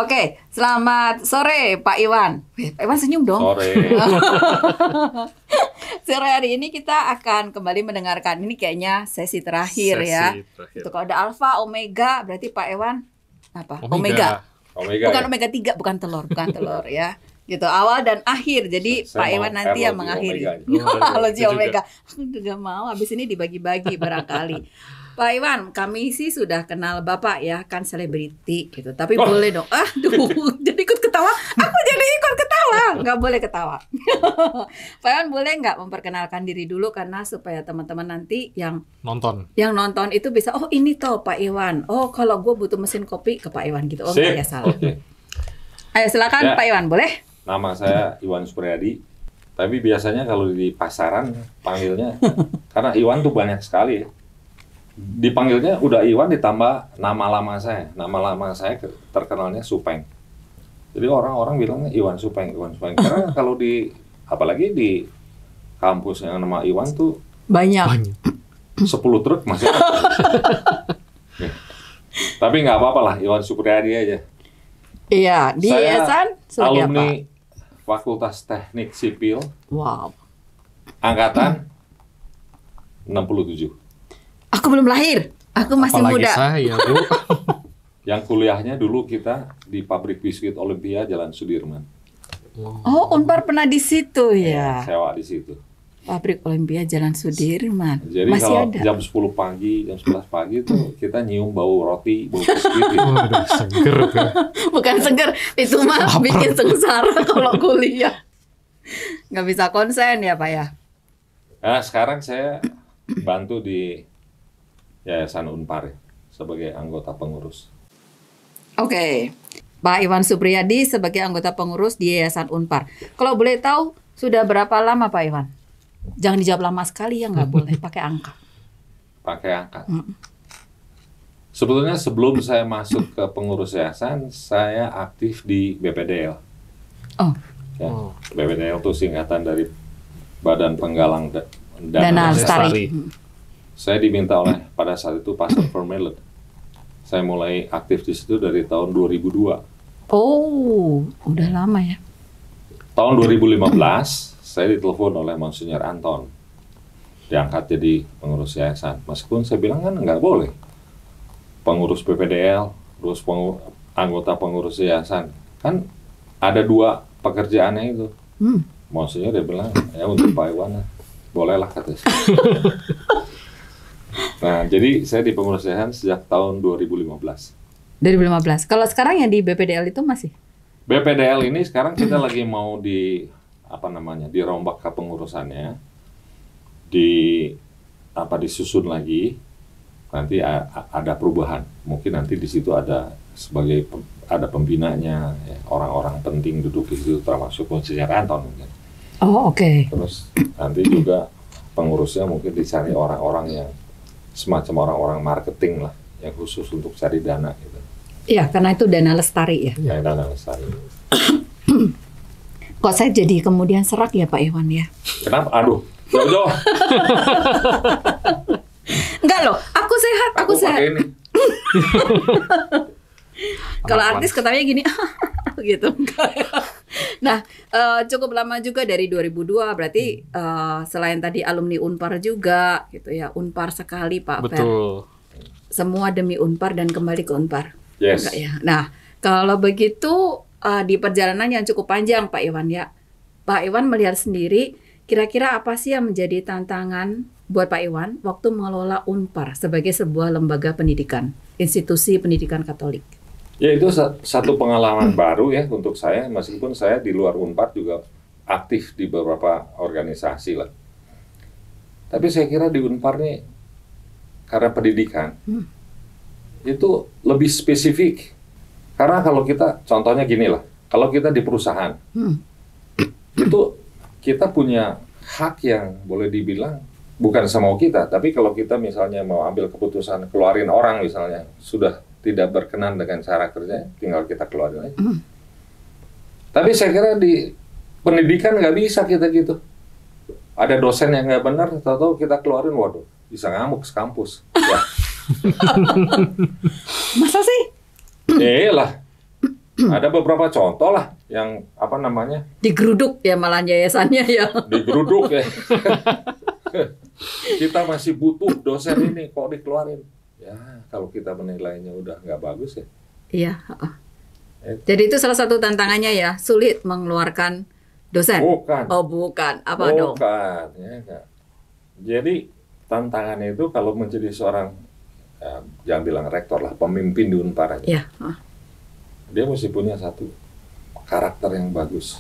Oke, selamat sore Pak Iwan. Pak Iwan senyum dong. Sore. Sore hari ini kita akan kembali mendengarkan, ini kayaknya sesi terakhir ya. Itu kalau ada alfa, omega, berarti Pak Iwan apa? Omega. Bukan ya? omega 3, bukan telur ya. Gitu, awal dan akhir. Jadi Pak Iwan nanti yang mengakhiri. Logi omega. Aku juga mau habis ini dibagi-bagi barangkali. Pak Iwan, kami sih sudah kenal Bapak ya, kan selebriti gitu. Tapi boleh dong. Aduh, jadi ikut ketawa. Aku jadi ikut ketawa. Nggak boleh ketawa. Pak Iwan boleh nggak memperkenalkan diri dulu, karena supaya teman-teman nanti yang nonton itu bisa, oh ini toh Pak Iwan. Oh kalau gue butuh mesin kopi ke Pak Iwan gitu. Oh nggak ya, salah. Ayo silakan ya, Pak Iwan, boleh? Nama saya Iwan Supriyadi. Tapi biasanya kalau di pasaran panggilnya, karena Iwan tuh banyak sekali ya. Dipanggilnya udah Iwan ditambah nama lama saya. Nama lama saya terkenalnya Supeng. Jadi orang-orang bilangnya Iwan Supeng. Karena kalau apalagi di kampus yang nama Iwan tuh banyak. 10 truk masih ada. Tapi nggak apa-apa lah, Iwan Supriyadi aja. Iya, di yayasan sebagai alumni apa? Fakultas Teknik Sipil. Wow. Angkatan 67. Aku belum lahir. Aku masih apalagi muda. Saya, Bu. Yang kuliahnya dulu kita di pabrik biskuit Olimpia Jalan Sudirman. Oh, Unpar pernah di situ ya. Sewa di situ. Pabrik Olimpia Jalan Sudirman. Jadi masih kalau ada. jam 10 pagi, jam 11 pagi tuh kita nyium bau roti, bau biskuit gitu. Waduh, seger kan. Bukan seger, itu mah bikin sengsara kalau kuliah. Nggak bisa konsen ya Pak ya. Nah, sekarang saya bantu di Yayasan Unpar ya, sebagai anggota pengurus. Oke. Pak Iwan Supriyadi sebagai anggota pengurus di Yayasan Unpar. Kalau boleh tahu, sudah berapa lama Pak Iwan? Jangan dijawab lama sekali ya, nggak boleh pakai angka. Pakai angka. Sebetulnya sebelum saya masuk ke pengurus yayasan, saya aktif di BPDL. Oh. Ya, BPDL itu singkatan dari Badan Penggalang Dana Lestari. Saya diminta oleh pada saat itu Pastor Vermeulen. Saya mulai aktif di situ dari tahun 2002. Oh, udah lama ya. Tahun 2015 saya ditelepon oleh Monsinyur Anton, diangkat jadi pengurus yayasan. Meskipun saya bilang kan nggak boleh pengurus PPDL, terus anggota pengurus yayasan, kan ada dua pekerjaannya itu. Monsinyur dia bilang ya untuk Pak Iwan bolehlah katanya. Nah, jadi saya di pengurus yayasan sejak tahun 2015. 2015. Kalau sekarang yang di BPDL itu masih? BPDL ini sekarang kita lagi mau dirombak kepengurusannya, disusun lagi. Nanti ada perubahan. Mungkin nanti di situ ada pembinanya, ya, orang-orang penting duduk di situ termasuk Monsinyur Anton mungkin. Oh, oke. Terus nanti juga pengurusnya mungkin dicari orang-orang yang semacam orang-orang marketing lah, yang khusus untuk cari dana gitu. Iya, karena itu dana lestari ya. Ya, dana lestari. Kok saya jadi kemudian serak ya Pak Iwan ya? Kenapa? Aduh, jauh-jauh. Enggak loh, aku sehat. Pakai ini. Kalau artis ketawanya gini, gitu. Nah, cukup lama juga dari 2002, berarti selain tadi alumni Unpar juga, gitu ya. Unpar sekali Pak Fer. Betul. Semua demi Unpar dan kembali ke Unpar. Yes. Enggak ya? Nah, kalau begitu di perjalanan yang cukup panjang Pak Iwan ya. Pak Iwan melihat sendiri, kira-kira apa sih yang menjadi tantangan buat Pak Iwan waktu mengelola Unpar sebagai sebuah lembaga pendidikan, institusi pendidikan Katolik? Ya, itu satu pengalaman baru ya untuk saya, meskipun saya di luar Unpar juga aktif di beberapa organisasi lah. Tapi saya kira di Unpar nih, karena pendidikan, itu lebih spesifik. Karena kalau kita, contohnya gini lah, kalau kita di perusahaan, itu kita punya hak yang boleh dibilang, bukan semau kita, tapi kalau kita misalnya mau ambil keputusan keluarin orang misalnya, sudah tidak berkenan dengan cara kerja, tinggal kita keluarin aja. Tapi saya kira di pendidikan nggak bisa kita gitu. Ada dosen yang nggak benar, tahu-tahu kita keluarin, waduh, bisa ngamuk sekampus. Ya. Masa sih? Iyalah. Ada beberapa contoh lah yang apa namanya? Digeruduk ya malah yayasannya ya. Digeruduk ya. Kita masih butuh dosen ini, kok dikeluarin? Ya, kalau kita menilainya udah nggak bagus ya. Iya. Jadi itu salah satu tantangannya ya, sulit mengeluarkan dosen. Bukan. Oh bukan, apa dong? Bukan, ya enggak. Jadi tantangannya itu kalau menjadi seorang, jangan bilang rektor lah, pemimpin di Unpar aja. Iya. Dia mesti punya satu, karakter yang bagus.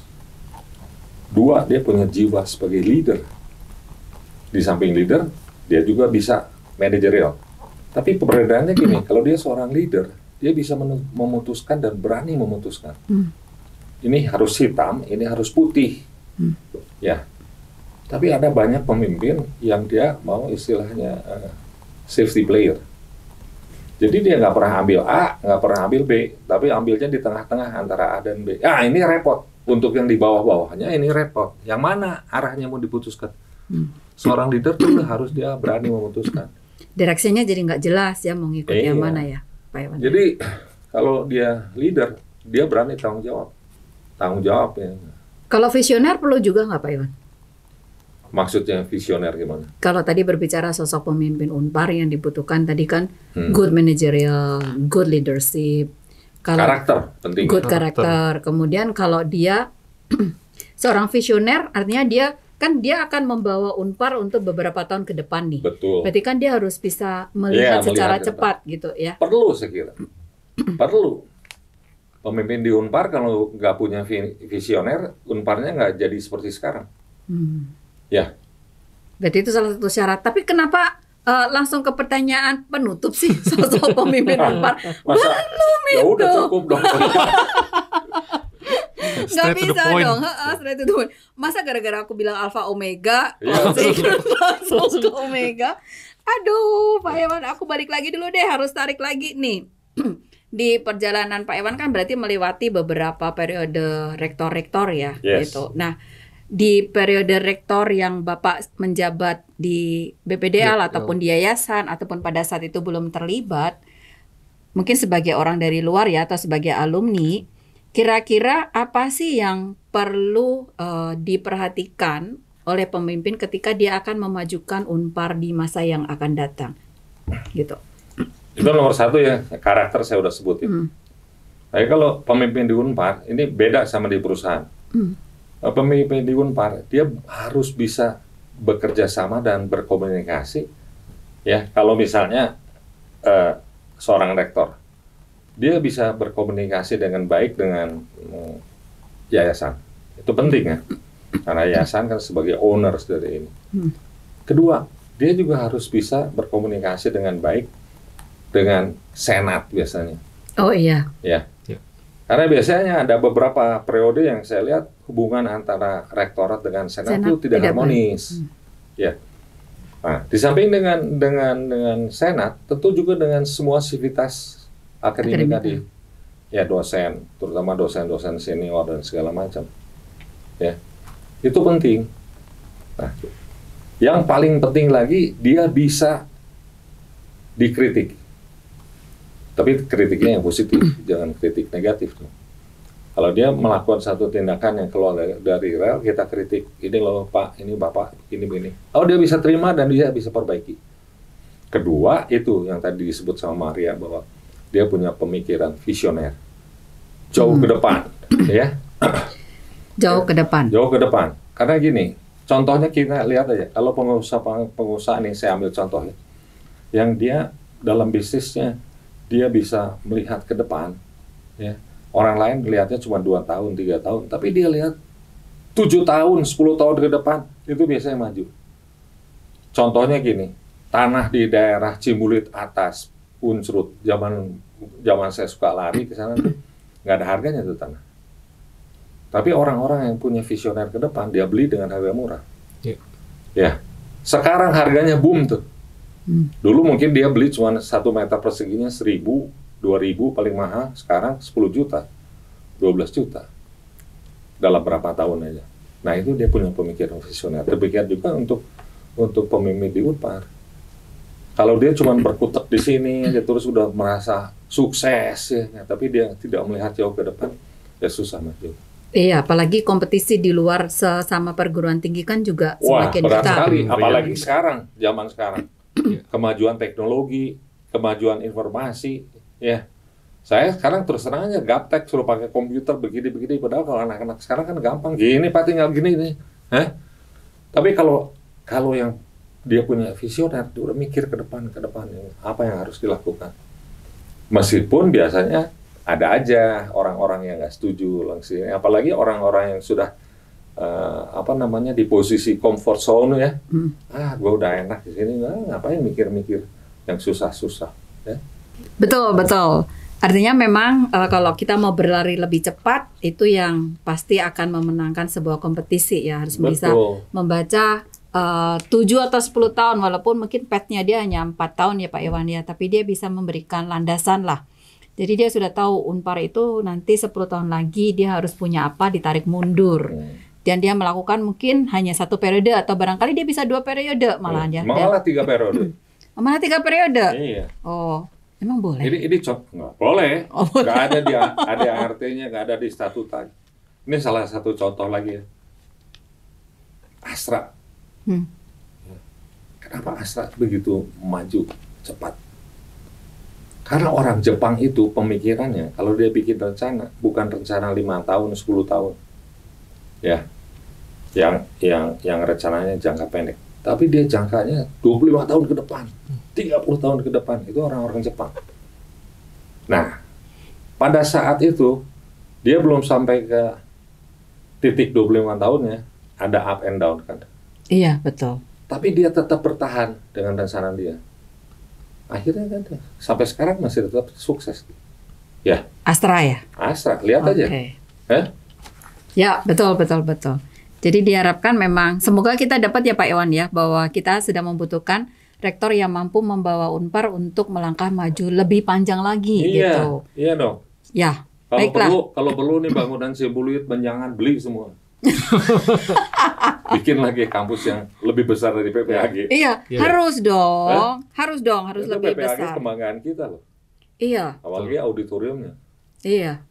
Dua, dia punya jiwa sebagai leader. Di samping leader, dia juga bisa manajerial. Tapi perbedaannya gini, kalau dia seorang leader, dia bisa memutuskan dan berani memutuskan. Ini harus hitam, ini harus putih. Ya. Tapi ada banyak pemimpin yang dia mau istilahnya safety player. Jadi dia nggak pernah ambil A, nggak pernah ambil B, tapi ambilnya di tengah-tengah antara A dan B. Ah, ini repot. Untuk yang di bawah-bawahnya ini repot. Yang mana arahnya mau diputuskan? Seorang leader tuh harus dia berani memutuskan. Direksinya jadi nggak jelas ya mau ngikut yang mana ya, Pak Iwan. Jadi kalau dia leader, dia berani tanggung jawab. Tanggung jawab ya. Kalau visioner perlu juga nggak Pak Iwan? Maksudnya visioner gimana? Kalau tadi berbicara sosok pemimpin Unpar yang dibutuhkan tadi kan good managerial, good leadership, karakter penting. Good karakter. Kemudian kalau dia seorang visioner, artinya dia akan membawa Unpar untuk beberapa tahun ke depan nih. Betul. Berarti kan dia harus bisa melihat secara cepat gitu ya. Perlu saya kira. Perlu. Pemimpin di Unpar kalau nggak punya visioner, Unparnya nggak jadi seperti sekarang. Ya. Berarti itu salah satu syarat. Tapi kenapa langsung ke pertanyaan penutup sih sosok pemimpin Unpar? Belum itu. Ya udah cukup dong. Nggak bisa dong. Straight to the point. Masa gara-gara aku bilang alpha omega, langsung ke omega. Aduh, Pak Iwan, aku balik lagi dulu deh. Harus tarik lagi nih. Di perjalanan Pak Iwan kan berarti melewati beberapa periode rektor-rektor ya. Yes. Gitu. Nah, di periode rektor yang Bapak menjabat di BPDL ataupun di yayasan ataupun pada saat itu belum terlibat, mungkin sebagai orang dari luar ya atau sebagai alumni, kira-kira apa sih yang perlu diperhatikan oleh pemimpin ketika dia akan memajukan Unpar di masa yang akan datang, gitu? Itu nomor satu ya, karakter saya udah sebutin. Tapi kalau pemimpin di Unpar ini beda sama di perusahaan. Pemimpin di Unpar dia harus bisa bekerja sama dan berkomunikasi. Ya, kalau misalnya seorang rektor, dia bisa berkomunikasi dengan baik dengan yayasan. Itu penting ya, karena yayasan kan sebagai owners dari ini. Kedua, dia juga harus bisa berkomunikasi dengan baik dengan senat biasanya. Oh iya. Ya. Karena biasanya ada beberapa periode yang saya lihat hubungan antara rektorat dengan senat itu tidak harmonis. Ya. Nah, di samping dengan senat, tentu juga dengan semua sivitas akademik tadi. Ya, dosen, terutama dosen-dosen senior dan segala macam. Ya. Itu penting. Nah, yang paling penting lagi dia bisa dikritik. Tapi kritiknya yang positif, jangan kritik negatif tuh. Kalau dia melakukan satu tindakan yang keluar dari rel, kita kritik. Ini loh Pak, ini Bapak, ini. Oh, dia bisa terima dan dia bisa perbaiki. Kedua, itu yang tadi disebut sama Maria bahwa dia punya pemikiran visioner. Jauh ke depan, ya. Jauh ke depan. Jauh ke depan. Karena gini, contohnya kita lihat aja. Kalau pengusaha nih, saya ambil contoh ya. Yang dia dalam bisnisnya dia bisa melihat ke depan, ya. Orang lain melihatnya cuma 2 tahun, 3 tahun, tapi dia lihat 7 tahun, 10 tahun ke depan, itu biasanya maju. Contohnya gini, tanah di daerah Cibulit atas, Unsrut, zaman saya suka lari ke sana, nggak ada harganya tuh tanah. Tapi orang-orang yang punya visioner ke depan, dia beli dengan harga murah. Ya, sekarang harganya boom tuh. Dulu mungkin dia beli cuma 1 meter perseginya 1.000, 2.000 paling mahal, sekarang 10 juta, 12 juta dalam berapa tahun aja. Nah itu dia punya pemikiran visioner. Demikian juga untuk pemimpin di Unpar. Kalau dia cuma berkutat di sini aja terus udah merasa sukses ya, tapi dia tidak melihat jauh ke depan, ya susah maju. Iya, apalagi kompetisi di luar sesama perguruan tinggi kan juga Wah, semakin berat ketat. sekali, apalagi sekarang, zaman sekarang. Kemajuan teknologi, kemajuan informasi, ya. Saya sekarang terus terang aja gaptek suruh pakai komputer begini-begini, padahal kalau anak-anak sekarang kan gampang, gini Pak tinggal gini nih. Tapi kalau yang dia punya visioner, dia udah mikir ke depan apa yang harus dilakukan. Meskipun biasanya ada aja orang-orang yang nggak setuju langsung, apalagi orang-orang yang sudah di posisi comfort zone ya. Gue udah enak di sini, ngapain mikir-mikir yang susah-susah. Ya? Betul. Artinya memang kalau kita mau berlari lebih cepat, itu yang pasti akan memenangkan sebuah kompetisi ya. Harus bisa membaca 7 atau 10 tahun, walaupun mungkin path-nya dia hanya 4 tahun ya Pak Iwan ya, tapi dia bisa memberikan landasan lah. Jadi dia sudah tahu Unpar itu nanti 10 tahun lagi dia harus punya apa, ditarik mundur. Dan dia melakukan mungkin hanya 1 periode atau barangkali dia bisa 2 periode malahan ya. Malah 3 periode. Malah 3 periode? Iya. Oh, emang boleh? Ini nggak boleh. Nggak ada di ART-nya, nggak ada di statuta. Ini salah satu contoh lagi ya. Astra. Kenapa Astra begitu maju cepat? Karena orang Jepang itu pemikirannya, kalau dia bikin rencana, bukan rencana 5 tahun, 10 tahun. Ya, yang rencananya jangka pendek. Tapi dia jangkanya 25 tahun ke depan, 30 tahun ke depan. Itu orang-orang Jepang. Nah, pada saat itu, dia belum sampai ke titik 25 tahunnya, ada up and down kan. Iya, betul. Tapi dia tetap bertahan dengan rencana dia. Akhirnya kan sampai sekarang masih tetap sukses. Ya. Astra ya? Astra, lihat aja. Ya, betul. Jadi diharapkan memang, semoga kita dapat ya Pak Iwan ya, bahwa kita sedang membutuhkan rektor yang mampu membawa Unpar untuk melangkah maju lebih panjang lagi gitu. Iya dong. Ya, kalau perlu nih bangunan Sibuliut Menjangan beli semua. Bikin lagi kampus yang lebih besar dari PPAG. Iya, harus dong. Harus lebih PPAG besar. Kebanggaan kita loh. Iya. Apalagi auditoriumnya. Iya.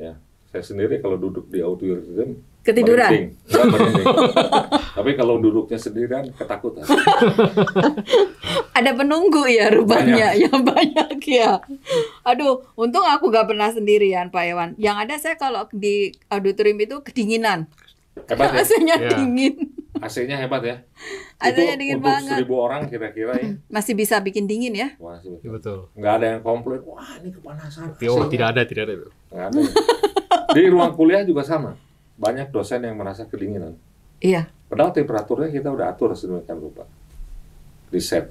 Ya, saya sendiri kalau duduk di auditorium ketiduran. Merinding. Tapi kalau duduknya sendirian ketakutan. Ada penunggu ya rupanya, yang banyak ya. Aduh, untung aku gak pernah sendirian Pak Iwan. Yang ada saya kalau di auditorium itu kedinginan. Hebat ya? AC-nya dingin. AC-nya hebat ya? AC-nya dingin untuk banget. 1.000 orang kira-kira ya. Masih bisa bikin dingin ya? Masih betul. Nggak ada yang komplain, wah ini kepanasan. Oh, tidak ada itu. Nggak ada. Di ruang kuliah juga sama. Banyak dosen yang merasa kedinginan. Iya. Padahal temperaturnya kita udah atur sedemikian rupa. Riset.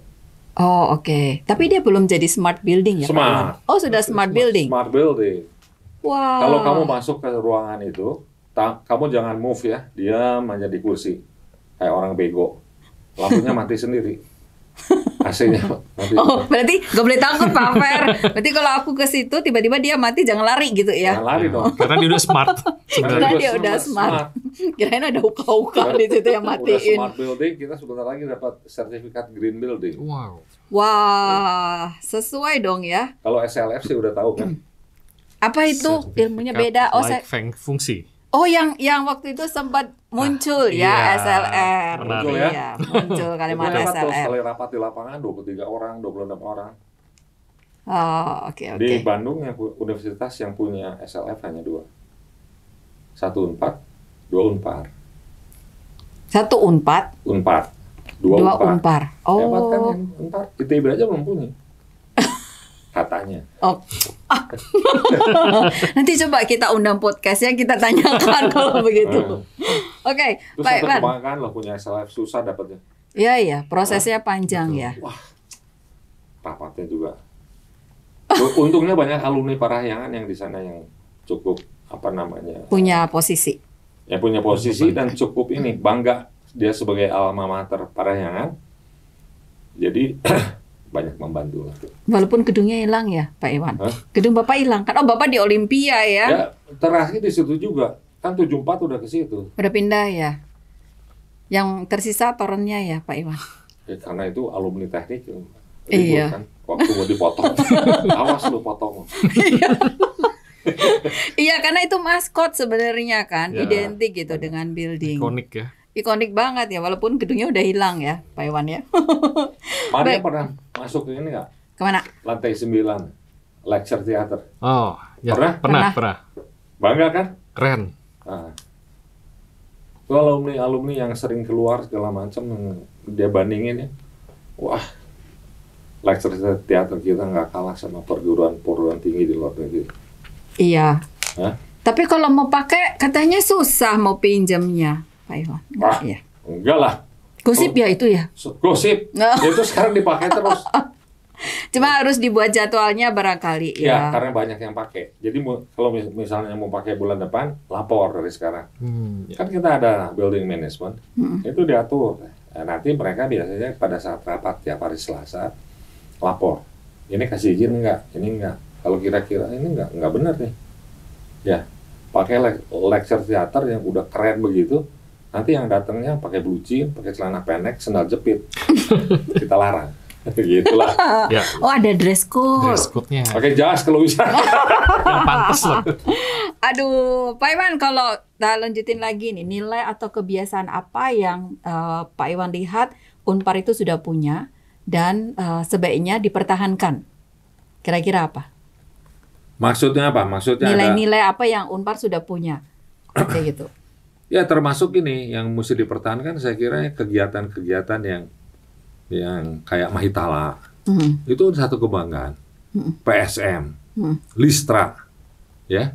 Oh, oke. Tapi dia belum jadi smart building ya? Smart. Pak? Oh, sudah smart building? Smart building. Wow. Kalau kamu masuk ke ruangan itu, kamu jangan move ya, diam aja di kursi. Kayak orang bego. Lampunya mati sendiri. AC-nya mati. Oh, berarti gak boleh takut Pak Fer. Berarti kalau aku ke situ tiba-tiba dia mati, jangan lari gitu ya? Jangan lari dong. Karena dia udah smart. Karena dia udah smart. Kirain ada uka-uka di situ yang matiin. Udah smart building, kita sebentar lagi dapat sertifikat green building. Wow. Wah, sesuai dong ya. Kalau SLF sih udah tahu kan. Apa itu? Ilmunya beda. Oh, fungsi. Oh, yang waktu itu sempat muncul ya, SLR. Muncul ya. Iya, muncul kalimat SLR. Sekali rapat di lapangan 23 orang, 26 orang. Oh, oke. Di Bandung yang universitas yang punya SLF hanya 2. 1 Unpad, 2 Unpar. 1 Unpad, 2 Unpar. Oh. Hebat kan yang Unpar? ITB aja belum punya. Katanya. Oh. Nanti coba kita undang podcastnya, kita tanyakan kalau begitu. Oke, baik Pak. Kebanggaan loh punya SLF, susah dapatnya. Iya, prosesnya panjang ya. Wah, rapatnya juga. Untungnya banyak alumni Parahyangan yang di sana yang cukup punya posisi. Ya punya posisi dan cukup ini bangga dia sebagai alma mater Parahyangan. Jadi banyak membantu lah. Walaupun gedungnya hilang ya, Pak Iwan. Gedung Bapak hilang kan? Oh, Bapak di Olimpia ya? Ya, terakhir di situ juga. Kan 74 udah ke situ. Udah pindah ya. Yang tersisa torennya ya, Pak Iwan. Ya, karena itu alumni teknik ribut Iya. kan, waktu mau dipotong. Awas lu potong. Iya, karena itu maskot sebenarnya kan, Ya. identik gitu dengan building. Ikonik ya. Ikonik banget ya, walaupun gedungnya udah hilang ya, Pak Iwan ya. Maria Baik. pernah masuk ke ini nggak? Kemana? Lantai 9, lecture theater. Oh, ya. Pernah? Pernah. Bangga kan? Keren. Nah, itu alumni yang sering keluar segala macam, dia bandingin ya. Wah, lecture theater kita nggak kalah sama perguruan tinggi di luar negeri. Iya. Hah? Tapi kalau mau pakai katanya susah mau pinjamnya, Pak Iwan. Wah, Iya. enggak lah. Gosip ya itu ya. Gosip. Oh. Itu sekarang dipakai terus. Cuma harus dibuat jadwalnya barangkali Ya, ya. karena banyak yang pakai. Jadi kalau misalnya mau pakai bulan depan, lapor dari sekarang. Ya. Kan kita ada building management, itu diatur. Nah, nanti mereka biasanya pada saat rapat tiap hari Selasa, lapor. Ini kasih izin enggak? Ini enggak. Kalau kira-kira ini enggak benar nih. Ya, pakai lecture theater yang udah keren begitu, nanti yang datangnya pakai blue jean, pakai celana pendek, sandal jepit. Kita larang. Gitulah. Ya. Oh, ada dress code. Dress code-nya Pakai jas kalau bisa. yang pantas loh. Aduh, Pak Iwan, kalau kita lanjutin lagi nih, nilai atau kebiasaan apa yang Pak Iwan lihat Unpar itu sudah punya dan sebaiknya dipertahankan? Kira-kira apa? Maksudnya apa? Maksudnya Nilai-nilai apa yang Unpar sudah punya? Kayak gitu. ya termasuk ini yang mesti dipertahankan, saya kira kegiatan-kegiatan yang kayak Mahitala. Itu satu kebanggaan. PSM, Listra, ya.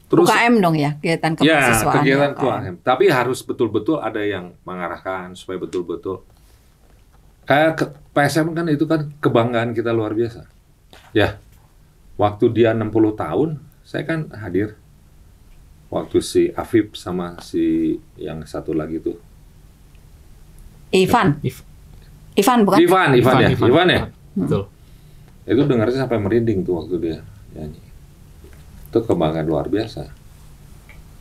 Terus UKM dong ya, kegiatan ya kemahasiswaan. kegiatan UKM. UKM. Tapi harus betul-betul ada yang mengarahkan supaya betul-betul kayak PSM kan itu kan kebanggaan kita luar biasa. Ya, waktu dia 60 tahun, saya kan hadir. Waktu si Afif sama si yang satu lagi tuh. Ivan bukan? Ivan ya. Betul. Itu dengarnya sampai merinding tuh waktu dia nyanyi. Itu kebanggaan luar biasa.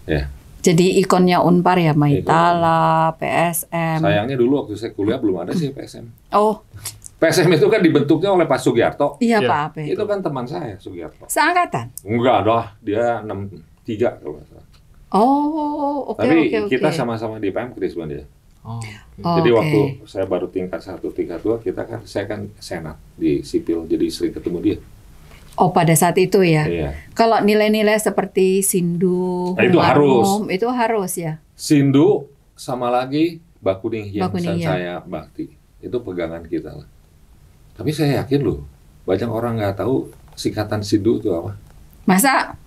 Ya. Jadi ikonnya Unpar ya, Mahitala, PSM. Sayangnya dulu waktu saya kuliah belum ada sih PSM. Oh, PSM itu kan dibentuknya oleh Pak Sugiarto. iya Iya. Pak Ape. Itu kan teman saya Sugiarto. Seangkatan? Enggak dah, dia 63 kalau nggak salah. Oh, oke. Tapi oke. kita sama-sama di PMKRIS Bang dia. Oh. Oh, Jadi oke. waktu saya baru tingkat 1, tingkat 2, saya kan senat di sipil, jadi sering ketemu dia. Oh, pada saat itu ya. Iya. Kalau nilai-nilai seperti Sindu, Nah, itu harus. itu harus ya. Sindu sama lagi Bakuning Hyang Bakuning Hyang. Sancaya Bakti. Itu pegangan kita lah. Tapi saya yakin loh, banyak orang nggak tahu singkatan Sindu itu apa. Masa?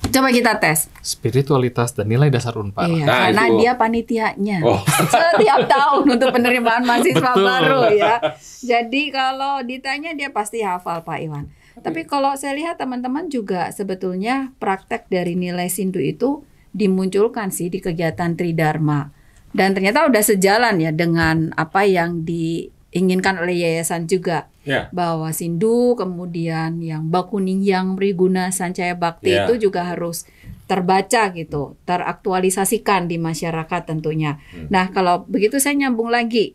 Coba kita tes. Spiritualitas dan nilai dasar Unpar. Iya, Nah, karena itu. dia panitianya. Oh, Setiap tahun untuk penerimaan mahasiswa Betul. baru ya. Jadi kalau ditanya dia pasti hafal Pak Iwan. Tapi kalau saya lihat teman-teman juga sebetulnya praktek dari nilai Sindu itu dimunculkan sih di kegiatan Tridharma. Dan ternyata udah sejalan ya dengan apa yang diinginkan oleh yayasan juga. ya. Bahwa Sindu kemudian yang Bakuning yang Briguna Sancaya Bakti Ya. itu juga harus terbaca gitu, teraktualisasikan di masyarakat tentunya. Nah, kalau begitu saya nyambung lagi.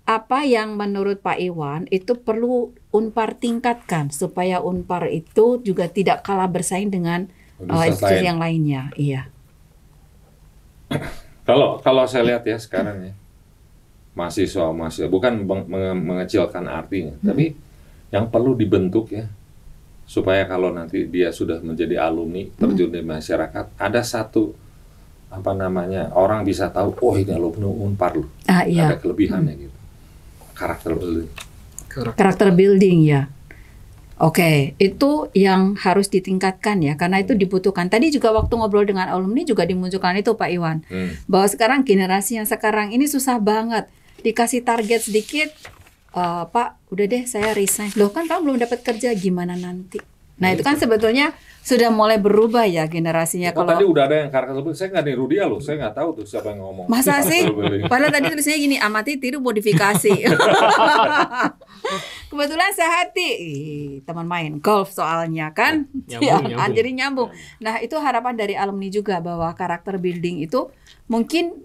Apa yang menurut Pak Iwan itu perlu Unpar tingkatkan supaya Unpar itu juga tidak kalah bersaing dengan Universitas institusi lain. yang lainnya. Iya. Kalau saya lihat ya sekarang ya, mahasiswa bukan mengecilkan artinya, tapi yang perlu dibentuk ya supaya kalau nanti dia sudah menjadi alumni terjun di masyarakat, ada satu orang bisa tahu, oh ini alumni Unpar loh, Ah, iya. ada kelebihannya gitu, karakter building. Karakter building ya. Oke, itu yang harus ditingkatkan ya, karena itu dibutuhkan. Tadi juga waktu ngobrol dengan alumni juga dimunculkan itu Pak Iwan, bahwa sekarang generasi yang sekarang ini susah banget dikasih target sedikit, Pak, udah deh saya resign. Loh kan kamu belum dapat kerja, gimana nanti? Nah itu kan sebetulnya sudah mulai berubah ya generasinya. Tadi udah ada yang karakter building, saya nggak niru dia loh, saya nggak tahu tuh siapa yang ngomong. Masa sih? Karakter building. Padahal tadi tulisannya gini, amati tiru modifikasi. Kebetulan sehati, teman main golf soalnya kan, Nyambung. jadi nyambung. Nah itu harapan dari alumni juga bahwa karakter building itu mungkin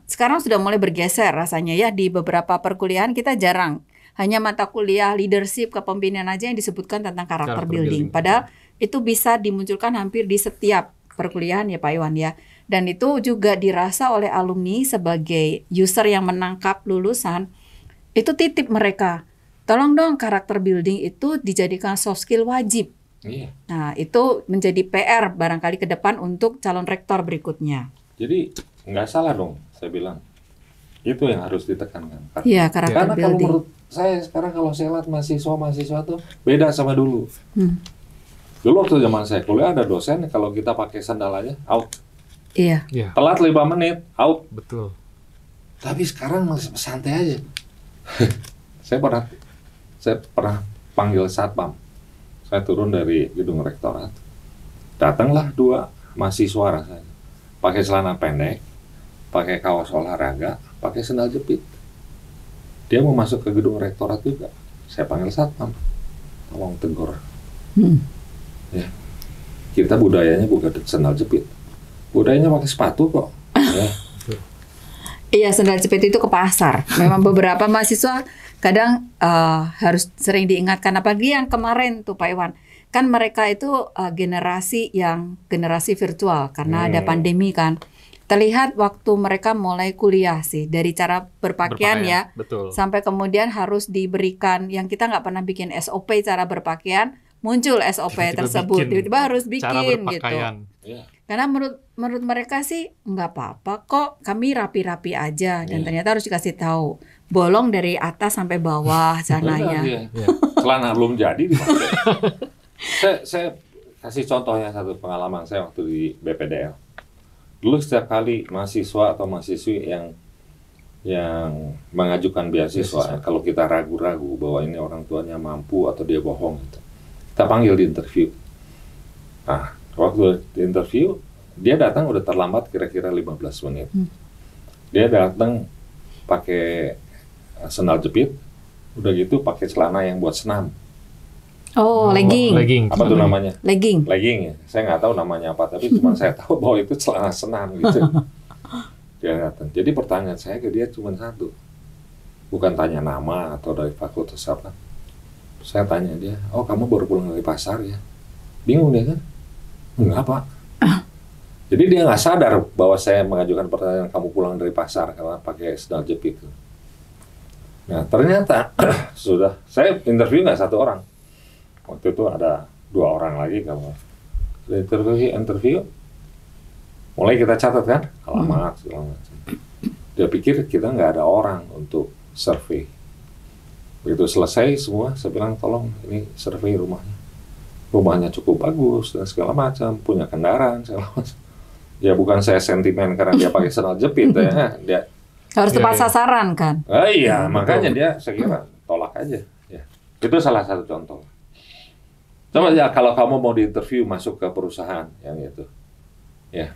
sekarang sudah mulai bergeser rasanya ya, di beberapa perkuliahan kita jarang hanya mata kuliah leadership kepemimpinan aja yang disebutkan tentang karakter building. Padahal itu bisa dimunculkan hampir di setiap perkuliahan ya Pak Iwan ya. Dan itu juga dirasa oleh alumni sebagai user yang menangkap lulusan, itu titip mereka. Tolong dong karakter building itu dijadikan soft skill wajib. Iya. Nah, itu menjadi PR barangkali ke depan untuk calon rektor berikutnya. Jadi nggak salah dong, saya bilang. Itu yang harus ditekankan. Iya, karakter Karena kalau building. menurut saya sekarang kalau saya lihat mahasiswa tuh beda sama dulu. Dulu waktu zaman saya kuliah ada dosen kalau kita pakai sandal aja out. Iya. Iya, Telat 5 menit out. betul. Tapi sekarang masih santai aja. Saya pernah panggil satpam. Saya turun dari gedung rektorat. Datanglah 2 mahasiswa rasanya. Pakai celana pendek, pakai kaos olahraga, pakai sandal jepit. Dia mau masuk ke gedung rektorat juga. Saya panggil satpam. Tolong tegur. Ya. Kita budayanya bukan sandal jepit. Budayanya pakai sepatu kok. Ya. Iya, sandal jepit itu ke pasar. Memang beberapa mahasiswa kadang harus sering diingatkan, apalagi yang kemarin tuh Pak Iwan. Kan mereka itu generasi virtual karena ada pandemi kan. Terlihat waktu mereka mulai kuliah sih, dari cara berpakaian ya, betul. sampai kemudian harus diberikan yang kita nggak pernah bikin SOP cara berpakaian, muncul SOP Tiba-tiba tersebut, bikin tiba-tiba harus cara bikin gitu. berpakaian. Ya. Karena menurut mereka sih nggak apa-apa kok, kami rapi-rapi aja, dan ternyata harus dikasih tahu bolong dari atas sampai bawah celananya. Benar, ya. Celana belum jadi dipakai. saya kasih contohnya satu pengalaman saya waktu di BPDL. Dulu setiap kali mahasiswa atau mahasiswi yang mengajukan beasiswa, kalau kita ragu-ragu bahwa ini orang tuanya mampu atau dia bohong, gitu, kita panggil di interview. Nah, waktu di interview, dia datang udah terlambat kira-kira 15 menit. Dia datang pakai sandal jepit, udah gitu pakai celana yang buat senam. Oh, legging. Apa tuh namanya? Legging. Legging ya. Saya nggak tahu namanya apa, tapi cuma saya tahu bahwa itu celana senam gitu. Dia datang. Jadi pertanyaan saya ke dia cuma satu. Bukan tanya nama atau dari fakultas apa. Saya tanya dia, oh kamu baru pulang dari pasar ya? Bingung dia kan? Enggak Pak. Jadi dia nggak sadar bahwa saya mengajukan pertanyaan kamu pulang dari pasar karena pakai sandal jepit. Nah ternyata sudah saya interview nggak 1 orang. Waktu itu ada 2 orang lagi kalau interview. Mulai kita catat kan alamat segala macam. Dia pikir kita nggak ada orang untuk survei. Begitu selesai semua, saya bilang tolong ini survei rumahnya. Rumahnya cukup bagus dan segala macam, punya kendaraan segala macam. Ya bukan saya sentimen karena dia pakai sandal jepit ya. Dia Harus tepat sasaran kan? iya, makanya dia saya kira tolak aja. Ya. Itu salah satu contoh. Coba ya kalau kamu mau diinterview masuk ke perusahaan yang itu, ya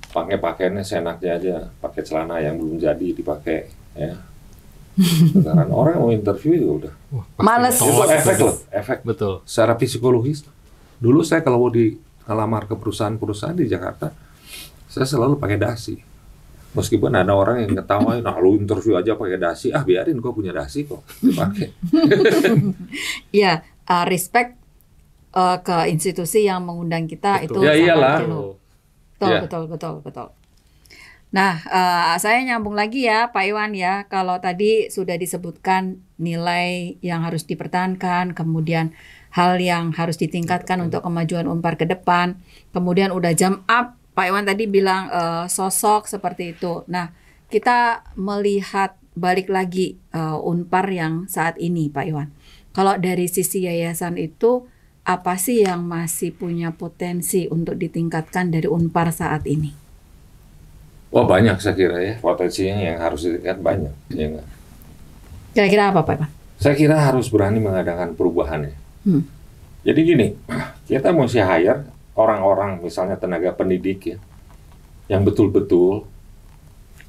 pakai pakaiannya seenaknya aja, pakai celana yang belum jadi dipakai, ya. Sekarang orang mau interview ya udah. Males. Itu efek loh, efek. Betul. Secara psikologis. Dulu saya kalau mau ngelamar ke perusahaan-perusahaan di Jakarta, saya selalu pakai dasi. Meskipun ada orang yang ngetawain, nah lu interview aja pakai dasi, biarin gua punya dasi kok, dipakai. Ya, respect ke institusi yang mengundang kita. Betul. Itu Ya sangat iyalah. perlu. Ya. Betul. Nah, saya nyambung lagi ya Pak Iwan ya, kalau tadi sudah disebutkan nilai yang harus dipertahankan, kemudian hal yang harus ditingkatkan untuk kemajuan Unpar ke depan, kemudian udah jam up, Pak Iwan tadi bilang sosok seperti itu. Nah, kita melihat balik lagi Unpar yang saat ini Pak Iwan. Kalau dari sisi yayasan itu, apa sih yang masih punya potensi untuk ditingkatkan dari Unpar saat ini? Wah banyak saya kira ya, potensinya yang harus ditingkatkan banyak. Ya enggak? Kira-kira apa Pak Iwan? Saya kira harus berani mengadakan perubahan ya. Jadi gini, kita mesti hire orang-orang misalnya tenaga pendidik ya, yang betul-betul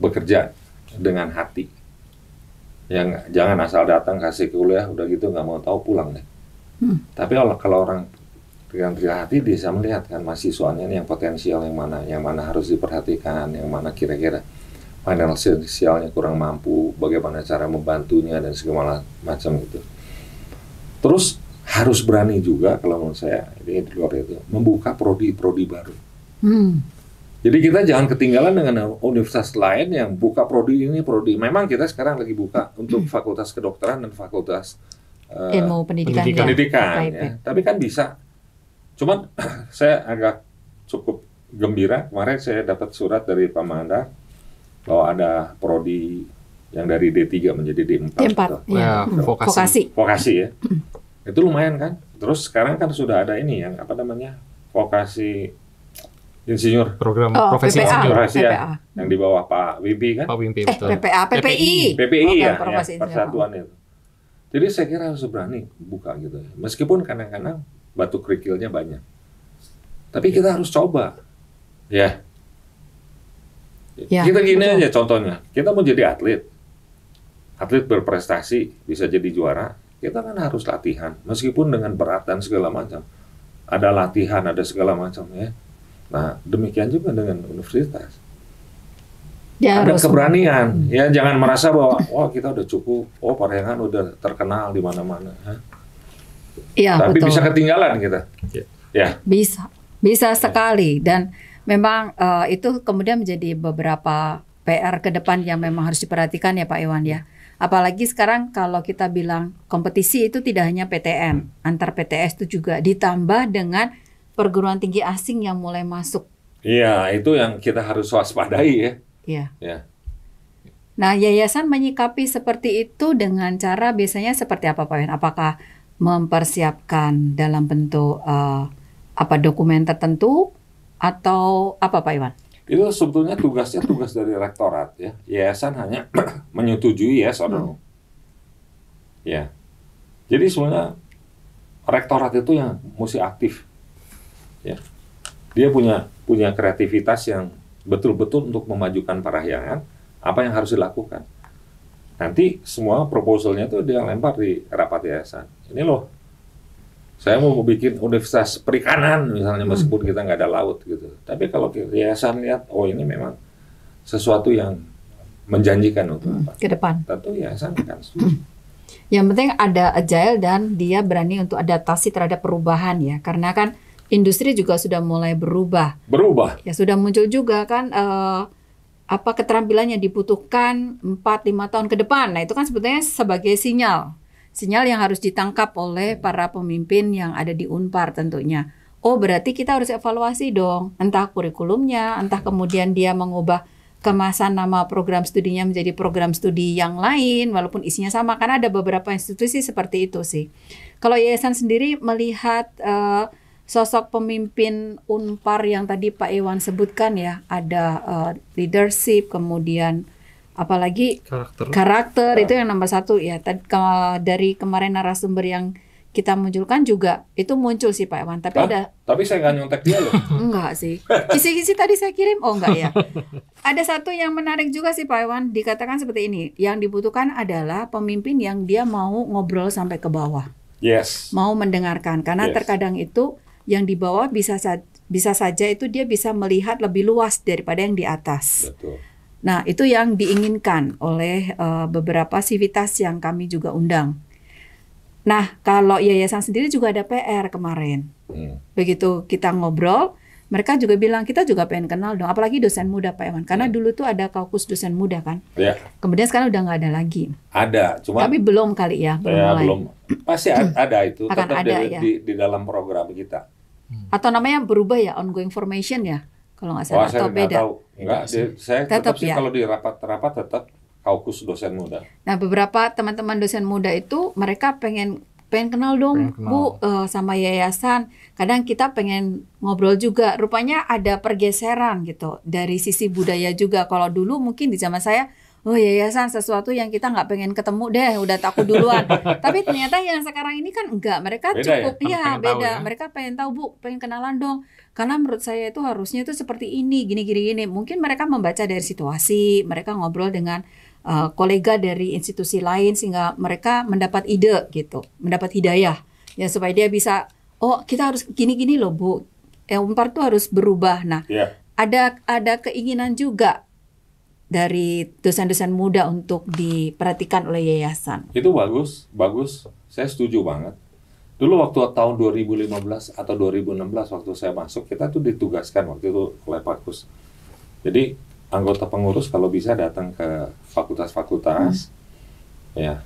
bekerja dengan hati. Yang jangan asal datang kasih kuliah udah gitu nggak mau tahu pulang deh. Tapi kalau orang dengan hati dia bisa melihat kan mahasiswanya ini yang potensial yang mana harus diperhatikan, yang mana kira-kira finansialnya kurang mampu, bagaimana cara membantunya dan segala macam itu. Terus harus berani juga kalau menurut saya ini di luar itu membuka prodi-prodi baru. Jadi kita jangan ketinggalan dengan universitas lain yang buka prodi ini prodi. Memang kita sekarang lagi buka untuk fakultas kedokteran dan fakultas ilmu pendidikan ya. Tapi kan bisa. Cuman saya agak cukup gembira kemarin saya dapat surat dari Pak Mandar bahwa ada prodi yang dari D3 menjadi D4. Ya. Vokasi ya. Itu lumayan kan. Terus sekarang kan sudah ada ini yang apa namanya vokasi insinyur, program profesi insinyur ya, yang di bawah Pak Wimpi kan? Pak Wimpi betul. PPI ya, persatuan itu. Jadi saya kira harus berani buka gitu. Meskipun kadang-kadang batu kerikilnya banyak. Tapi kita harus coba. Ya. Kita gini aja contohnya. Kita mau jadi atlet. Atlet berprestasi, bisa jadi juara. Kita kan harus latihan. Meskipun dengan berat dan segala macam. Ada latihan, ada segala macam ya. Nah, demikian juga dengan universitas. Ada keberanian, ya jangan merasa bahwa kita udah cukup, Parahyangan udah terkenal di mana-mana. Iya, tapi betul. Bisa ketinggalan kita. Ya. Bisa sekali dan memang itu kemudian menjadi beberapa PR ke depan yang memang harus diperhatikan ya Pak Iwan ya. Apalagi sekarang kalau kita bilang kompetisi itu tidak hanya PTN, antar PTS itu juga ditambah dengan perguruan tinggi asing yang mulai masuk. Iya, itu yang kita harus waspadai ya. Iya. Ya. Nah, yayasan menyikapi seperti itu dengan cara biasanya seperti apa Pak Iwan? Apakah mempersiapkan dalam bentuk dokumen tertentu atau apa Pak Iwan? Itu sebetulnya tugas dari rektorat ya. Yayasan hanya menyetujui ya saudara. Ya. Jadi sebenarnya rektorat itu yang mesti aktif. Ya. Dia punya kreativitas yang betul-betul untuk memajukan Parahyangan, apa yang harus dilakukan. Nanti semua proposalnya itu dia lempar di rapat yayasan. Ini loh, saya mau bikin universitas perikanan misalnya meskipun kita nggak ada laut gitu. Tapi kalau yayasan lihat, ini memang sesuatu yang menjanjikan untuk ke depan. Tentu yayasan akan setuju. Yang penting ada agile dan dia berani untuk adaptasi terhadap perubahan ya, karena kan industri juga sudah mulai berubah. Ya sudah muncul juga kan apa keterampilan yang dibutuhkan 4-5 tahun ke depan. Nah itu kan sebetulnya sebagai sinyal yang harus ditangkap oleh para pemimpin yang ada di Unpar tentunya. Oh berarti kita harus evaluasi dong, entah kurikulumnya, entah kemudian dia mengubah kemasan nama program studinya menjadi program studi yang lain, walaupun isinya sama. Karena ada beberapa institusi seperti itu sih. Kalau yayasan sendiri melihat sosok pemimpin Unpar yang tadi Pak Iwan sebutkan ya, ada leadership, kemudian apalagi karakter itu yang nomor 1 ya. Dari kemarin narasumber yang kita munculkan juga itu muncul sih Pak Iwan. Tapi saya nggak nyontek dia loh. Enggak sih. Kisi-kisi tadi saya kirim, enggak ya. Ada satu yang menarik juga sih Pak Iwan, dikatakan seperti ini. Yang dibutuhkan adalah pemimpin yang dia mau ngobrol sampai ke bawah. Yes. Mau mendengarkan, karena terkadang itu yang di bawah bisa saja itu dia bisa melihat lebih luas daripada yang di atas. Betul. Nah, itu yang diinginkan oleh beberapa sivitas yang kami juga undang. Nah, kalau yayasan sendiri juga ada PR kemarin. Begitu kita ngobrol, mereka juga bilang kita juga pengen kenal dong, apalagi dosen muda Pak Iwan. Karena dulu tuh ada kaukus dosen muda kan. Ya. Kemudian sekarang udah nggak ada lagi. Ada, cuma tapi belum kali ya, belum mulai. Belum. Pasti ada itu. Akan tetap ada, di dalam program kita. Atau namanya berubah ya, ongoing formation ya, kalau nggak salah, atau beda? Saya tetap sih kalau di rapat-rapat tetap kaukus dosen muda. Nah, beberapa teman-teman dosen muda itu mereka pengen kenal dong Bu sama yayasan. Kadang kita pengen ngobrol juga. Rupanya ada pergeseran gitu dari sisi budaya juga. Kalau dulu mungkin di zaman saya, yayasan sesuatu yang kita nggak pengen ketemu deh, udah takut duluan. Tapi ternyata yang sekarang ini kan enggak, mereka beda cukup ya, beda. Mereka pengen tahu Bu, pengen kenalan dong. Karena menurut saya itu harusnya itu seperti ini, gini. Mungkin mereka membaca dari situasi, mereka ngobrol dengan kolega dari institusi lain sehingga mereka mendapat ide gitu, mendapat hidayah ya supaya dia bisa kita harus gini loh Bu. Unpar tuh harus berubah. Nah, ada keinginan juga dari dosen-dosen muda untuk diperhatikan oleh yayasan? Itu bagus. Saya setuju banget. Dulu waktu tahun 2015 atau 2016 waktu saya masuk, kita tuh ditugaskan waktu itu oleh Pak Kus. Jadi anggota pengurus kalau bisa datang ke fakultas-fakultas, ya,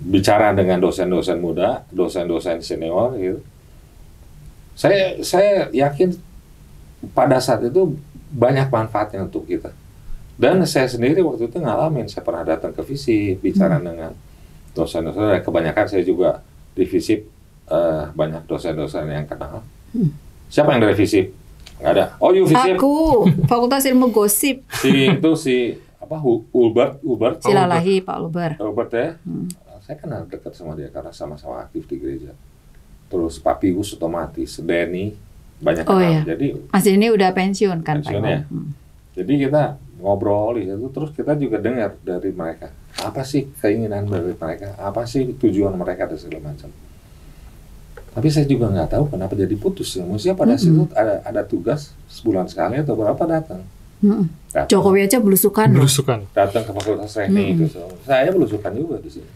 bicara dengan dosen-dosen muda, dosen-dosen senior gitu. Saya yakin pada saat itu banyak manfaatnya untuk kita. Dan saya sendiri waktu itu ngalamin, saya pernah datang ke FISIP, bicara dengan dosen-dosen, kebanyakan saya juga di FISIP, banyak dosen-dosen yang kenal. Siapa yang dari FISIP? Nggak ada. Oh, FISIP. Aku, Fakultas Ilmu Gosip. Ulbert. Silalahi, Pak Ulbert. Ulbert ya. Saya kenal dekat sama dia karena sama-sama aktif di gereja. Terus Pak Pius otomatis, Denny, banyak kenal. Iya. Jadi Mas ini udah pensiun kan, Pak ya. Jadi kita ngobrol itu, terus kita juga dengar dari mereka. Apa sih keinginan dari mereka? Apa sih tujuan mereka dan segala macam. Tapi saya juga nggak tahu kenapa jadi putus ya. Maksudnya pada situ ada tugas sebulan sekali atau berapa datang. Jokowi aja belusukan. Datang ke fakultas teknik. Saya belusukan juga di sini.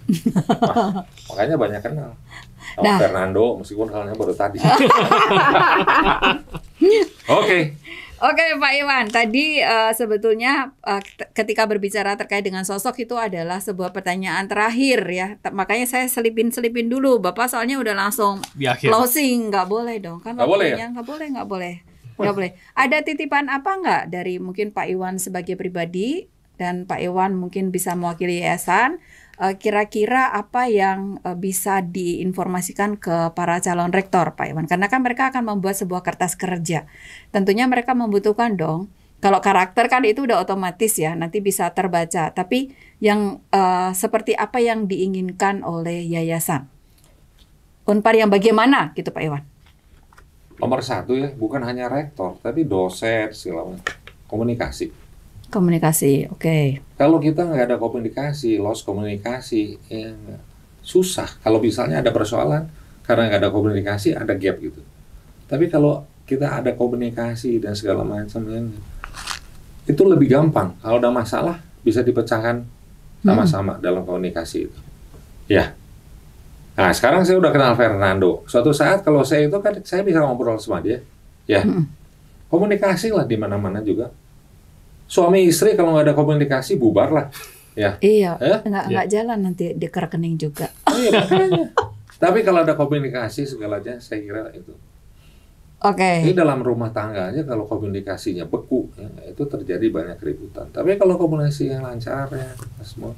Makanya banyak kenal. Sama Fernando, meskipun halnya baru tadi. Oke, Pak Iwan. Tadi sebetulnya ketika berbicara terkait dengan sosok itu adalah sebuah pertanyaan terakhir ya. Makanya saya selipin dulu. Bapak soalnya udah langsung closing. Nggak boleh dong. Kan waktunya nggak boleh. Ada titipan apa nggak dari mungkin Pak Iwan sebagai pribadi dan Pak Iwan mungkin bisa mewakili yayasan? Kira-kira apa yang bisa diinformasikan ke para calon rektor, Pak Iwan? Karena kan mereka akan membuat sebuah kertas kerja. Tentunya mereka membutuhkan dong. Kalau karakter kan itu udah otomatis ya, nanti bisa terbaca. Tapi yang seperti apa yang diinginkan oleh yayasan? Unpar yang bagaimana gitu, Pak Iwan? Nomor satu ya, bukan hanya rektor, tapi dosen, segala macam. Komunikasi, oke. Kalau kita nggak ada komunikasi, lost komunikasi, ya susah. Kalau misalnya ada persoalan, karena nggak ada komunikasi, ada gap gitu. Tapi kalau kita ada komunikasi dan segala macam, itu lebih gampang. Kalau ada masalah, bisa dipecahkan sama-sama dalam komunikasi itu. Ya. Nah, sekarang saya udah kenal Fernando. Suatu saat kalau saya itu kan, saya bisa ngobrol sama dia. Ya. Komunikasi lah di mana-mana juga. Suami istri kalau nggak ada komunikasi bubar lah, ya. Iya, nggak jalan nanti di rekening juga. Iya makanya. Tapi kalau ada komunikasi segalanya, saya kira itu. Ini dalam rumah tangga aja kalau komunikasinya beku, ya, itu terjadi banyak keributan. Tapi kalau komunikasi yang lancar ya, semua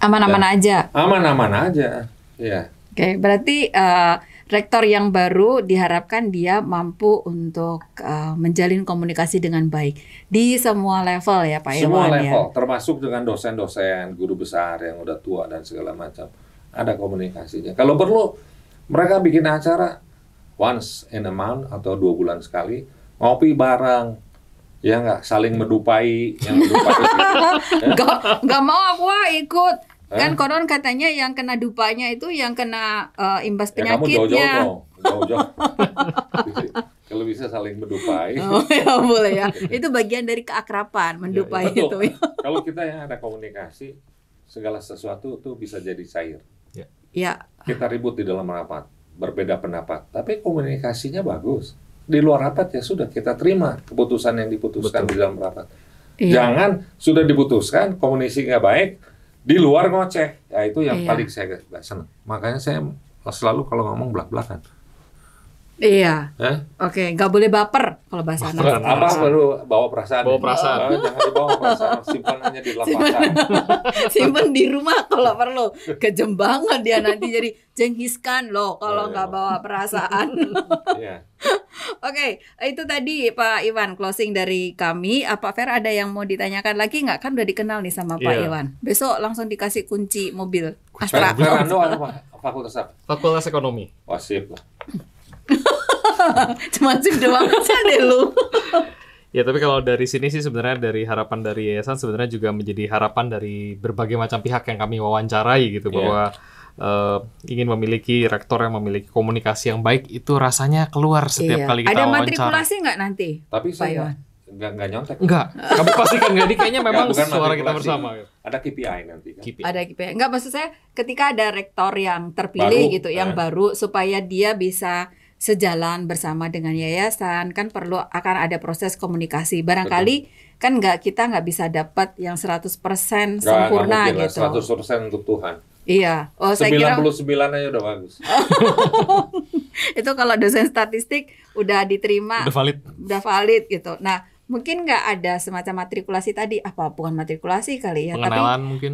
aman-aman aja. Aman-aman aja, ya. Berarti rektor yang baru diharapkan dia mampu untuk menjalin komunikasi dengan baik di semua level ya Pak Iwan. Semua level, termasuk dengan dosen-dosen, guru besar yang udah tua dan segala macam. Ada komunikasinya. Kalau perlu, mereka bikin acara once in a month atau 2 bulan sekali, ngopi bareng, ya nggak saling medupai, yang medupai gitu. Nggak mau aku ikut. Kan konon katanya yang kena dupanya itu yang kena imbas penyakitnya. Kamu jauh-jauh. Kalau bisa saling mendupai. Oh ya boleh ya. Itu bagian dari keakraban, mendupai itu. Kalau kita yang ada komunikasi, segala sesuatu tuh bisa jadi cair. Ya. Kita ribut di dalam rapat, berbeda pendapat, tapi komunikasinya bagus. Di luar rapat ya sudah kita terima keputusan yang diputuskan di dalam rapat. Jangan sudah diputuskan komunikasi nggak baik. Di luar ngoceh, ya itu yang paling saya gak senang. Makanya saya selalu kalau ngomong belak-belakan. Iya. Nggak boleh baper kalau bahasa anak. Apa perlu bawa perasaan? Jangan dibawa perasaan, simpan hanya di dalam perasaan. Simpan di rumah kalau perlu. Kejem banget dia nanti jadi Genghis Khan loh kalau nggak bawa perasaan. Itu tadi Pak Iwan closing dari kami. Pak Fer ada yang mau ditanyakan lagi nggak? Kan udah dikenal nih sama Pak Iwan. Besok langsung dikasih kunci mobil Astra. Fernando apa? Fakultas apa? Fakultas Ekonomi. Wasip lah. Cuma sip doang aja deh lu. Ya tapi kalau dari sini sih sebenarnya dari harapan dari yayasan sebenarnya juga menjadi harapan dari berbagai macam pihak yang kami wawancarai gitu bahwa ingin memiliki rektor yang memiliki komunikasi yang baik itu rasanya keluar setiap kali kita wawancara. Ada matrikulasi nggak nanti? Tapi saya nggak nyontek. Enggak. Kamu pastikan nggak di kayaknya memang bukan suara kita manipulasi. bersama. Ada KPI nanti kan. KPI. Ada KPI. Enggak, maksud saya ketika ada rektor yang terpilih Baru, gitu, yang baru supaya dia bisa sejalan bersama dengan yayasan, kan perlu akan ada proses komunikasi. Barangkali kan kita nggak bisa dapat yang 100% sempurna nggak mungkin gitu. lah, 100% untuk Tuhan. Iya. Oh, saya kira 99 aja udah bagus. itu kalau dosen statistik udah diterima, Udah valid. valid gitu. Nah, mungkin nggak ada semacam matrikulasi tadi, apa bukan matrikulasi kali ya, Pengenalan tapi mungkin.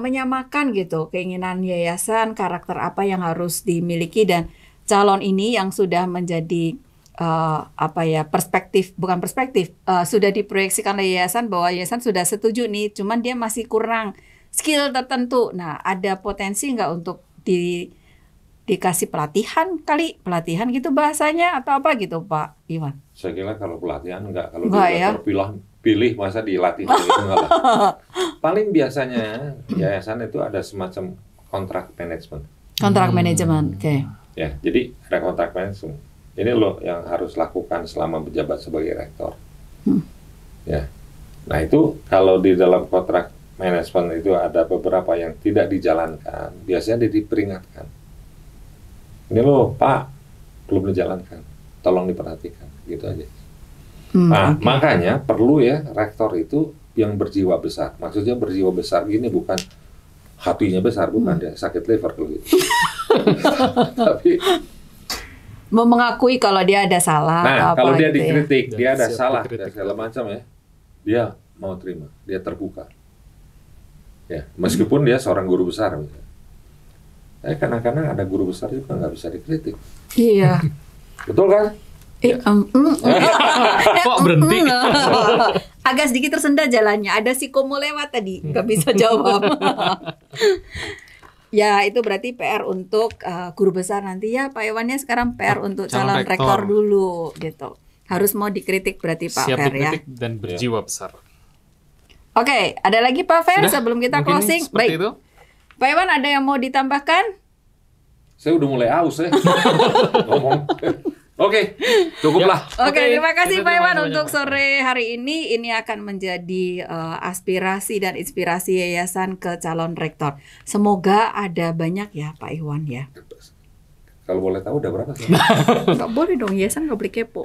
menyamakan gitu keinginan yayasan, karakter apa yang harus dimiliki, dan calon ini yang sudah menjadi sudah diproyeksikan oleh yayasan bahwa yayasan sudah setuju nih, cuman dia masih kurang skill tertentu. Nah, ada potensi nggak untuk dikasih pelatihan gitu bahasanya atau apa gitu, Pak Iwan? Saya kira kalau pelatihan enggak, kalau Enggak dia ya? terpilih masa dilatih itu enggak lah. Paling biasanya yayasan itu ada semacam kontrak manajemen. Kontrak manajemen, oke. Ya, jadi ada kontrak manajemen. Ini loh yang harus lakukan selama menjabat sebagai rektor. Ya. Nah, itu kalau di dalam kontrak manajemen itu ada beberapa yang tidak dijalankan, biasanya diperingatkan. Ini loh, Pak, belum dijalankan. Tolong diperhatikan, gitu aja. Nah, makanya perlu ya rektor itu yang berjiwa besar. Maksudnya berjiwa besar gini, bukan hatinya besar, bukan dia sakit liver kalau gitu. Tapi Mau mengakui kalau dia ada salah atau apa kalau dia gitu ya. dikritik, dia ada Siap salah, dikritik. dan segala macam ya, dia mau terima, dia terbuka. Ya, meskipun dia seorang guru besar misalnya. Kadang-kadang ada guru besar juga nggak bisa dikritik. Iya. Betul kan? Kok berhenti? Agak sedikit tersendat jalannya. Ada si Komo lewat tadi, nggak bisa jawab. Ya, itu berarti PR untuk guru besar nanti ya, Pak Iwan. Ya, sekarang PR untuk calon rektor dulu gitu. Harus mau dikritik berarti Pak Siap Fer ya. dikritik dan berjiwa besar. Oke, ada lagi Pak Fer Sudah? sebelum kita Mungkin closing. seperti Baik. itu. Pak Iwan, ada yang mau ditambahkan? Saya udah mulai aus ya. Ngomong. Oke, cukuplah. Oke, terima kasih Itu Pak terima Iwan kasih untuk banyak, Pak. sore hari ini. Ini akan menjadi aspirasi dan inspirasi yayasan ke calon rektor. Semoga ada banyak ya Pak Iwan ya. Kalau boleh tahu udah berapa sih? Nggak boleh dong, yayasan nggak boleh kepo.